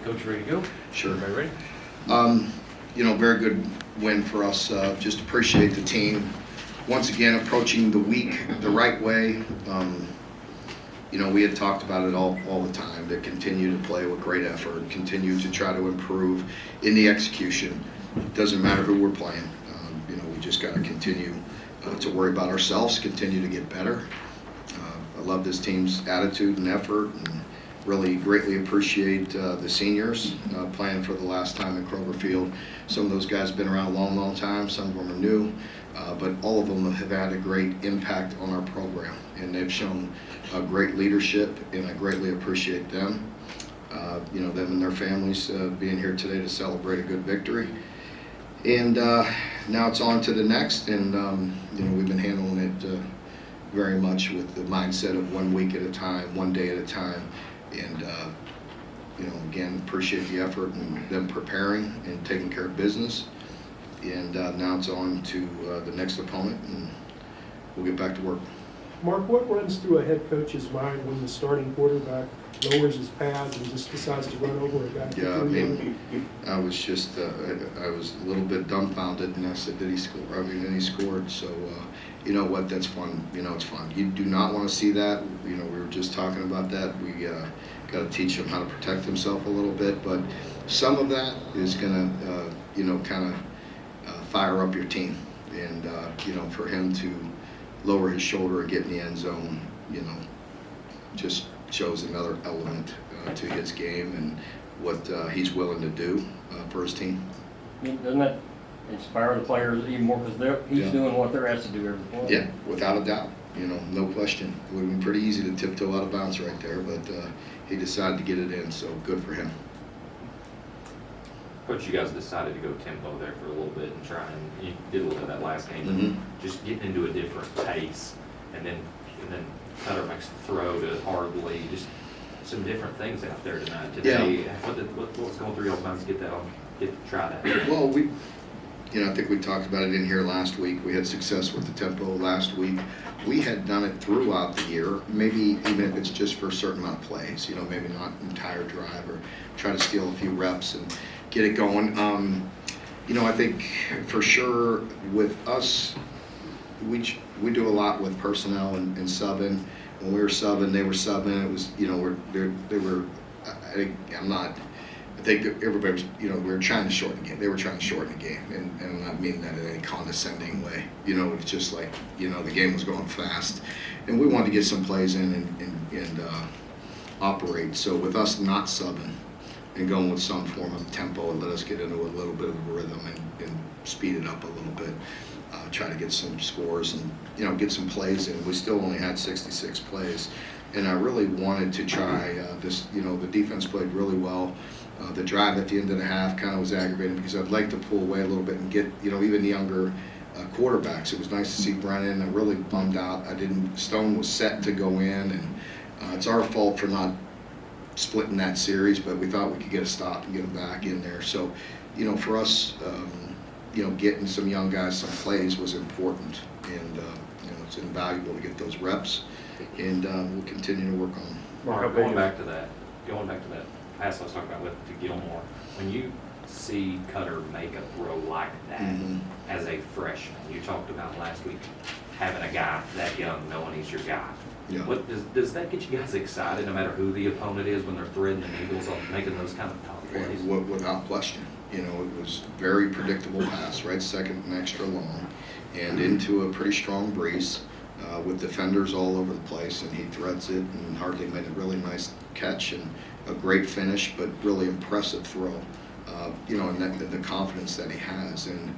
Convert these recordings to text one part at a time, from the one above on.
Coach, ready to go? Sure. Everybody ready? Very good win for us. Just appreciate the team. Once again, approaching the week the right way. We had talked about it all the time, to continue to play with great effort, continue to try to improve in the execution. It doesn't matter who we're playing. We just got to continue to worry about ourselves, continue to get better. I love this team's attitude and effort, and really greatly appreciate the seniors playing for the last time in Kroger Field. Some of those guys have been around a long, long time. Some of them are new, but all of them have had a great impact on our program, and they've shown great leadership, and I greatly appreciate them. Them and their families being here today to celebrate a good victory. And now it's on to the next, and we've been handling it very much with the mindset of 1 week at a time, 1 day at a time. And, again, appreciate the effort and them preparing and taking care of business. And now it's on to the next opponent, and we'll get back to work. Mark, what runs through a head coach's mind when the starting quarterback lowers his pads and just decides to run over a guy? Yeah, I was just, I was a little bit dumbfounded, and I said, did he score? And he scored. So, you know what, that's fun. It's fun. You do not want to see that. We were just talking about that. We got to teach him how to protect himself a little bit. But some of that is going to, kind of fire up your team. And, for him to lower his shoulder and get in the end zone, just shows another element to his game and what he's willing to do for his team. Doesn't that inspire the players even more, because he's doing what they're asked to do every play? Yeah, without a doubt. No question. It would have been pretty easy to tiptoe out of bounds right there, but he decided to get it in, so good for him. Coach, you guys decided to go tempo there for a little bit and try, and you did a little bit of that last game, but just getting into a different pace, and then Cutter makes the throw to Hardley, just some different things out there today. Yeah. What was going through your minds to get to try that? Well, I think we talked about it in here last week. We had success with the tempo last week. We had done it throughout the year, maybe even if it's just for a certain amount of plays, maybe not an entire drive, or try to steal a few reps and get it going. I think for sure with us, we do a lot with personnel and subbing. When we were subbing, they were subbing. It was, they were. I think that everybody was, we were trying to shorten the game. They were trying to shorten the game, and I'm not meaning that in any condescending way. It's just like, the game was going fast, and we wanted to get some plays in and operate. So with us not subbing and going with some form of tempo, and let us get into a little bit of a rhythm and speed it up a little bit. Try to get some scores and get some plays in. We still only had 66 plays, and I really wanted to try this. The defense played really well. The drive at the end of the half kind of was aggravating, because I'd like to pull away a little bit and get even younger quarterbacks. It was nice to see Brennan. I really bummed out. Stone was set to go in, and it's our fault for not splitting that series, but we thought we could get a stop and get them back in there. So, for us. Getting some young guys some plays was important, and it's invaluable to get those reps, and we'll continue to work on them. Mark, going back to that pass I was talking about to Gilmore, when you see Cutter make a throw like that as a freshman, you talked about last week having a guy that young knowing he's your guy. Yeah. What does that get you guys excited, no matter who the opponent is, when they're threading the needles on making those kind of tough plays? Without question. It was very predictable pass, right? Second and extra long, and into a pretty strong breeze with defenders all over the place, and he threads it, and Hardley made a really nice catch and a great finish, but really impressive throw. And the confidence that he has, and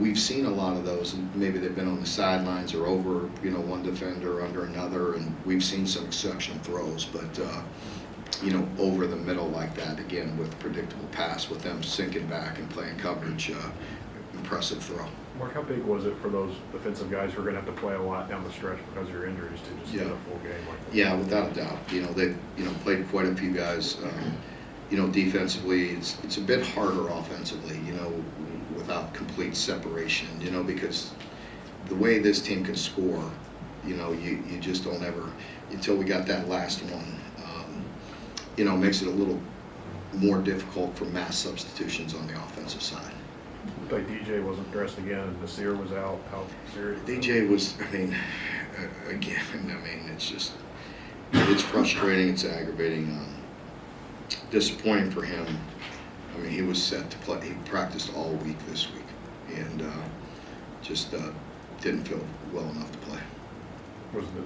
we've seen a lot of those, and maybe they've been on the sidelines or over one defender under another, and we've seen some exceptional throws, but over the middle like that, again, with predictable pass, with them sinking back and playing coverage, impressive throw. Mark, how big was it for those defensive guys who are going to have to play a lot down the stretch because of your injuries to just get a full game like that? Yeah, without a doubt. They played quite a few guys. Defensively, it's a bit harder offensively, without complete separation, because the way this team can score, you just don't ever, until we got that last one, makes it a little more difficult for mass substitutions on the offensive side. Looked like DJ wasn't dressed again, and Nasir was out. How serious? DJ was, again, it's frustrating, it's aggravating, disappointing for him. He was set to play. He practiced all week this week, and just didn't feel well enough to play.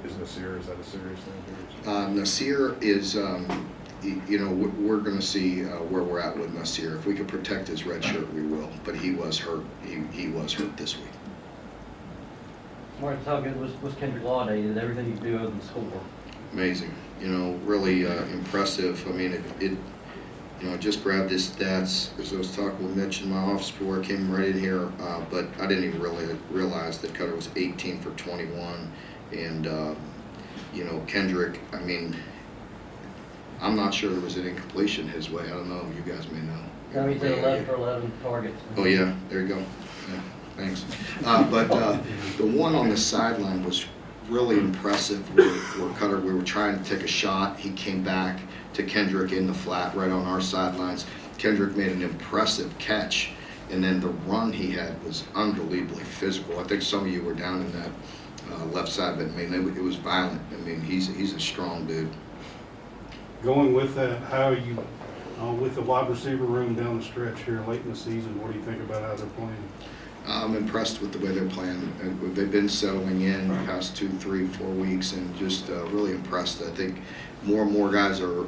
Is Nasir, is that a serious thing? Nasir is, we're going to see where we're at with Nasir. If we could protect his red shirt, we will. But he was hurt. He was hurt this week. Marcus, how good was Kendrick Law Day? Did everything you do other than score? Amazing. Really impressive. I just grabbed his stats because I was talking with Mitch in my office before I came right in here, but I didn't even really realize that Cutter was 18 for 21. And, Kendrick, I'm not sure there was an incompletion his way. I don't know. You guys may know. He's at 11 for 11 targets. Oh, yeah. There you go. Yeah, thanks. But the one on the sideline was really impressive where Cutter, we were trying to take a shot. He came back to Kendrick in the flat right on our sidelines. Kendrick made an impressive catch, and then the run he had was unbelievably physical. I think some of you were down in that left side, but it was violent. He's a strong dude. Going with that, how are you with the wide receiver room down the stretch here late in the season? What do you think about how they're playing? I'm impressed with the way they're playing. They've been settling in the past 2, 3, 4 weeks, and just really impressed. I think more and more guys are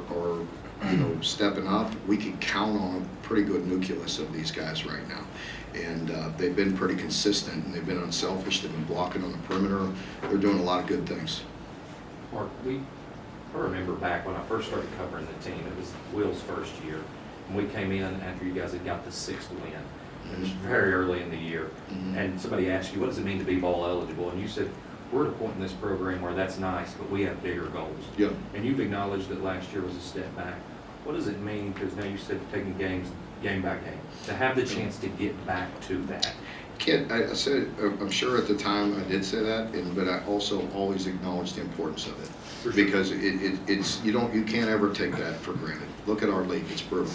stepping up. We can count on a pretty good nucleus of these guys right now, and they've been pretty consistent, and they've been unselfish. They've been blocking on the perimeter. They're doing a lot of good things. Mark, I remember back when I first started covering the team, it was Will's first year, and we came in after you guys had got the 6th win. It was very early in the year, and somebody asked you, what does it mean to be bowl eligible? And you said, we're at a point in this program where that's nice, but we have bigger goals. Yeah. And you've acknowledged that last year was a step back. What does it mean, because now you said taking games game by game, to have the chance to get back to that? I said, I'm sure at the time I did say that, but I also always acknowledged the importance of it. For sure. Because you can't ever take that for granted. Look at our league, it's brutal.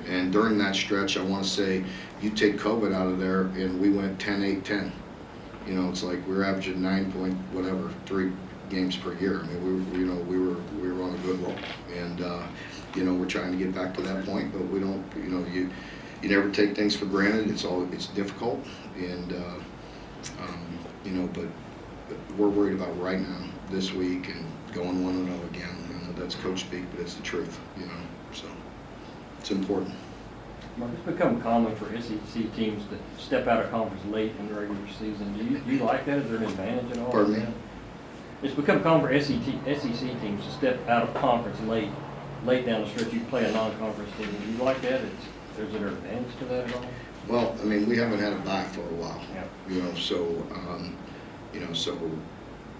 And during that stretch, I want to say, you take COVID out of there, and we went 10-8-10. It's like we're averaging 3 games per year. We were on a good roll, and we're trying to get back to that point, but we don't. You never take things for granted. It's difficult, and but we're worried about right now, this week, and going 1-0 again. That's coach speak, but it's the truth. So it's important. Mark, it's become common for SEC teams to step out of conference late in the regular season. Do you like that? Is there an advantage at all? Pardon me? It's become common for SEC teams to step out of conference late down the stretch. You play a non-conference team. Do you like that? Is there an advantage to that at all? Well, we haven't had a bye for a while. Yeah. So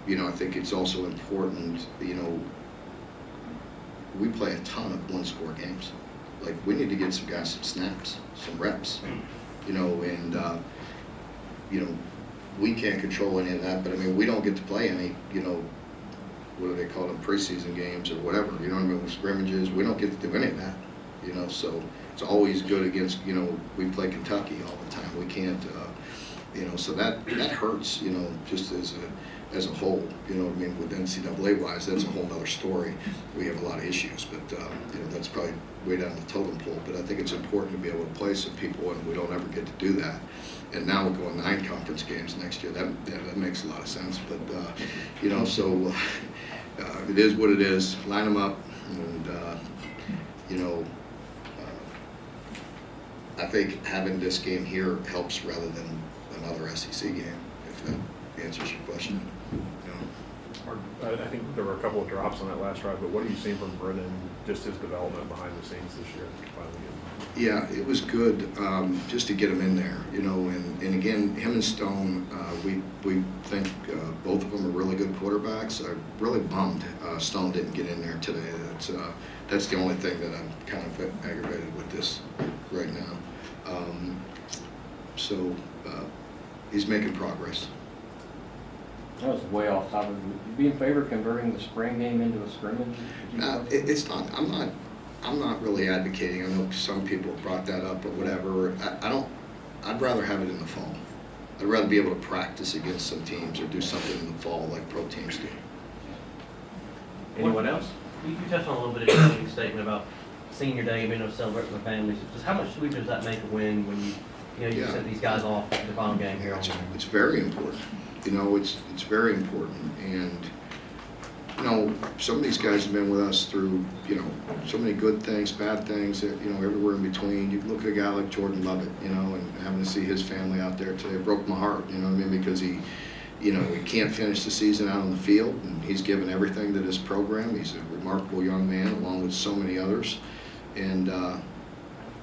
I think it's also important. We play a ton of one-score games. Like, we need to get some guys some snaps, some reps, and we can't control any of that, but we don't get to play any, what do they call them, preseason games or whatever, scrimmages. We don't get to do any of that, so it's always good against, we play Kentucky all the time. We can't, so that hurts, just as a whole, with NCAA-wise, that's a whole other story. We have a lot of issues, but, that's probably way down the totem pole. But I think it's important to be able to play some people, and we don't ever get to do that. And now we're going 9 conference games next year. That makes a lot of sense. But, so it is what it is. Line them up, and, I think having this game here helps rather than another SEC game, if that answers your question. I think there were a couple of drops on that last drive, but what are you seeing from Brennan, just his development behind the scenes this year? Yeah, it was good just to get him in there, and again, him and Stone, we think both of them are really good quarterbacks. I'm really bummed Stone didn't get in there today. That's the only thing that I'm kind of aggravated with this right now. So he's making progress. That was way off topic. Would you be in favor of converting the spring game into a scrimmage? It's not. I'm not I'm not really advocating, I know some people have brought that up or whatever. I'd rather have it in the fall. I'd rather be able to practice against some teams or do something in the fall like pro teams do. Anyone else? You touched on a little bit of your opening statement about senior day, being able to celebrate with the families. Just how much sweeter does that make a win when you Yeah. send these guys off to the final game here on It's very important. You know, it's very important. And, you know, some of these guys have been with us through, you know, so many good things, bad things, you know, everywhere in between. You look at a guy like Jordan Lovett, you know, and having to see his family out there today, it broke my heart, you know what I mean? Because he can't finish the season out on the field, and he's given everything to this program. He's a remarkable young man, along with so many others. And,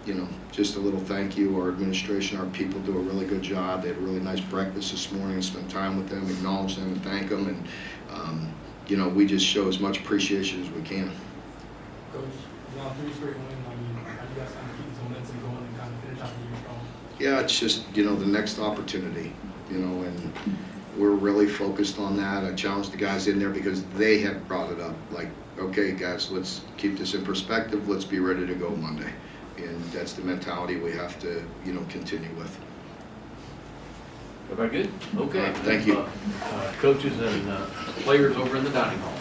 you know, just a little thank you. Our administration, our people do a really good job. They had a really nice breakfast this morning, spent time with them, acknowledge them and thank them. And, you know, we just show as much appreciation as we can. Coach, y'all 3 straight wins. I mean, how you guys kind of keep this momentum going and kind of finish out the year strong? Yeah, it's just, you know, the next opportunity, you know, and we're really focused on that. I challenged the guys in there because they have brought it up. Like, okay, guys, let's keep this in perspective. Let's be ready to go Monday. And that's the mentality we have to, you know, continue with. Everybody good? Okay. All right, thank you. Coaches and players over in the dining hall.